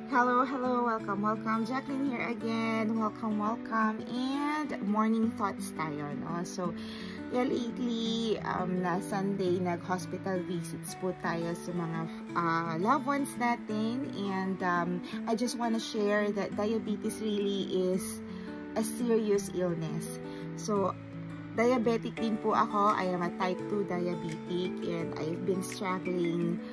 Hello, welcome. Jacqueline here again. Welcome. And morning thoughts tayo, no? So, lately, na Sunday, nag-hospital visits po tayo sa mga loved ones natin. And I just want to share that diabetes really is a serious illness. So, diabetic din po ako. I am a type 2 diabetic and I've been struggling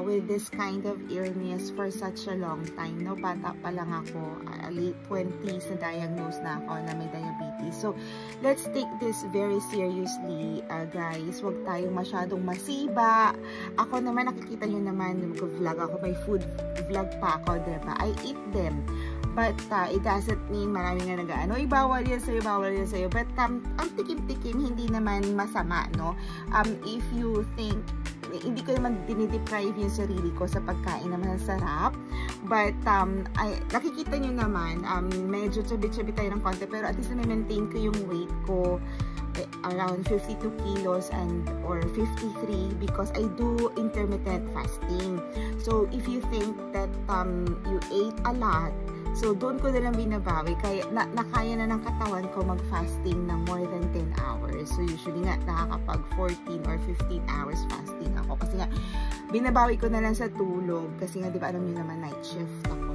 with this kind of illness for such a long time. No, bata pa lang ako, late 20s na diagnose na ako na may diabetes. So, let's take this very seriously, guys. Huwag tayong masyadong masiba. Ako naman, nakikita nyo naman, nag-vlog ako, may food vlog pa ako, diba? I eat them. But it doesn't mean marami nga nag-ano, bawal yan sa'yo. But ang tikim-tikim, hindi naman masama, no? If you think, hindi ko naman dinideprive yung sarili ko sa pagkain na masarap. But, nakikita nyo naman, medyo chubby-chubby tayo ng konti, pero at least na-maintain ko yung weight ko around 52 kilos or 53 because I do intermittent fasting. So, if you think that you ate a lot, so doon ko na lang binabawi, kaya nakaya na ng katawan ko mag-fasting ng more than 10 hours. So usually nga nakakapag 14 or 15 hours fasting ako. Kasi nga, binabawi ko na lang sa tulog. Kasi nga, di ba alam niyo naman, night shift ako.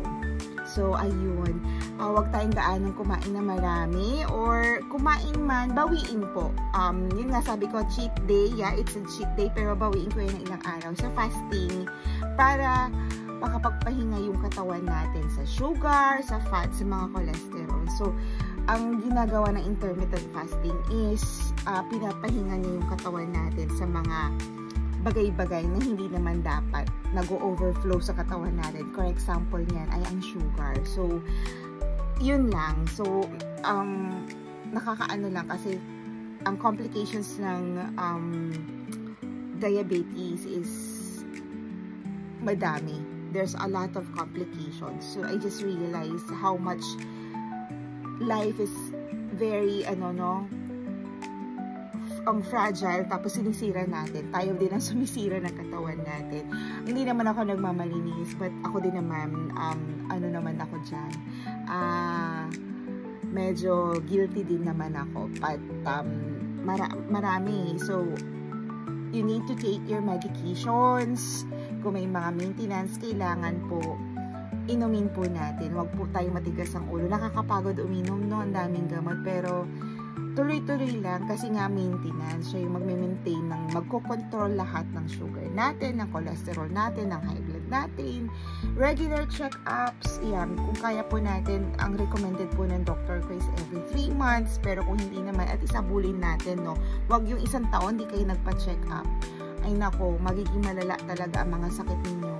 So, ayun. Huwag tayong gaanong kumain na marami. Or kumain man, bawiin po. Yun nga sabi ko, cheat day. Yeah, it's a cheat day. Pero bawiin ko yun ng ilang araw sa fasting. Para makapagpahinga yung katawan natin sa sugar, sa fat, sa mga cholesterol. So, ang ginagawa ng intermittent fasting is pinapahinga niya yung katawan natin sa mga bagay-bagay na hindi naman dapat nag-overflow sa katawan natin. For example niyan ay ang sugar. So, yun lang. So, nakakaano lang kasi ang complications ng diabetes is madami. There's a lot of complications. So, I just realized how much life is very, fragile, tapos sinisira natin. Tayo din ang sumisira ng katawan natin. Hindi naman ako nagmamalinis, but ako din naman, ako dyan. Medyo guilty din naman ako, but marami. So, you need to take your medications. Kung may mga maintenance, kailangan po inumin po natin. Huwag po tayong matigas ang ulo. Nakakapagod uminom, no? Ang daming gamot. Pero tuloy-tuloy lang kasi nga maintenance. Siya yung magme-maintain ng magkocontrol lahat ng sugar natin, ng cholesterol natin, ng high blood natin. Regular check-ups. Yan. Kung kaya po natin, ang recommended po ng doctor ko is every 3 months. Pero kung hindi naman, at isabulin natin, no? Huwag yung isang taon, di kayo nagpa-check up. Ay nako, magiging malala talaga ang mga sakit ninyo.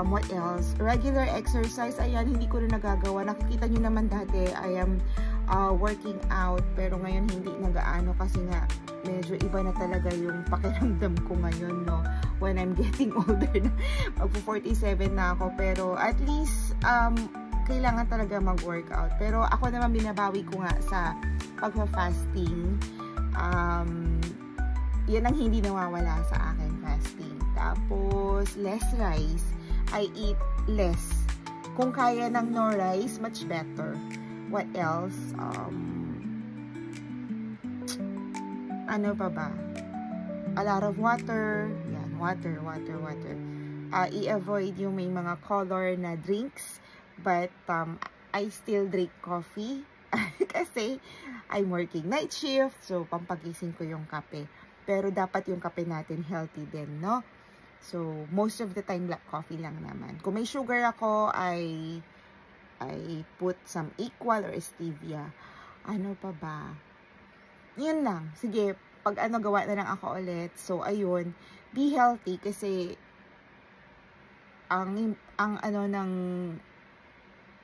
What else? Regular exercise, ayan, hindi ko na nagagawa. Nakikita nyo naman dati, I am working out, pero ngayon hindi nagaano kasi nga, medyo iba na talaga yung pakiramdam ko ngayon, no? When I'm getting older na, magpo-47 na ako, pero at least, kailangan talaga mag-workout. Pero ako naman binabawi ko nga sa pagpa-fasting. Yan ang hindi nawawala sa akin, fasting. Tapos, less rice. I eat less. Kung kaya ng no rice, much better. What else? Ano pa ba? A lot of water. Yan, water. I-avoid yung may mga color na drinks. But, I still drink coffee. Kasi, I'm working night shift. So, pampagising ko yung kape. Pero dapat yung kape natin healthy din, no? So, most of the time, black coffee lang naman. Kung may sugar ako, I put some equal or stevia. Ano pa ba? Yun lang. Sige, pag gawa na lang ako ulit. So, ayun. Be healthy kasi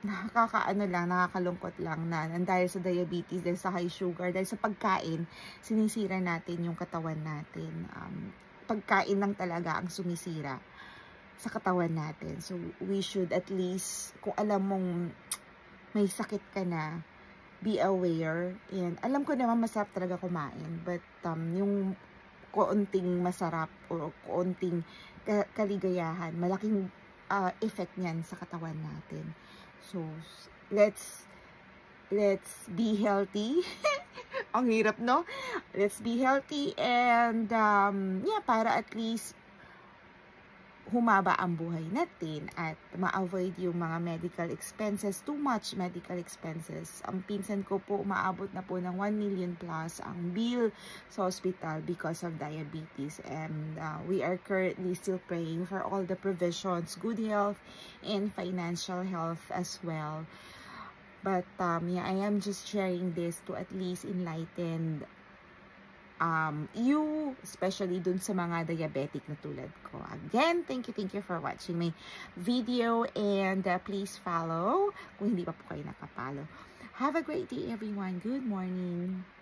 nakakalungkot lang na dahil sa diabetes, dahil sa high sugar, dahil sa pagkain, sinisira natin yung katawan natin. Pagkain lang talaga ang sumisira sa katawan natin. So, we should at least, kung alam mong may sakit ka na, be aware. And alam ko naman masarap talaga kumain, but yung kaunting masarap o kaunting kaligayahan, malaking effect niyan sa katawan natin. So, let's be healthy. Ang hirap, no? Let's be healthy and yeah, para at least humaba ang buhay natin at ma-avoid yung mga medical expenses, too much medical expenses. Ang pinsan ko po, umaabot na po ng 1 million plus ang bill sa hospital because of diabetes. And we are currently still praying for all the provisions, good health, and financial health as well. But yeah, I am just sharing this to at least enlighten you, especially dun sa mga diabetic na tulad ko. Again, thank you for watching my video and please follow kung hindi pa po kayo nakapollow. Have a great day everyone. Good morning.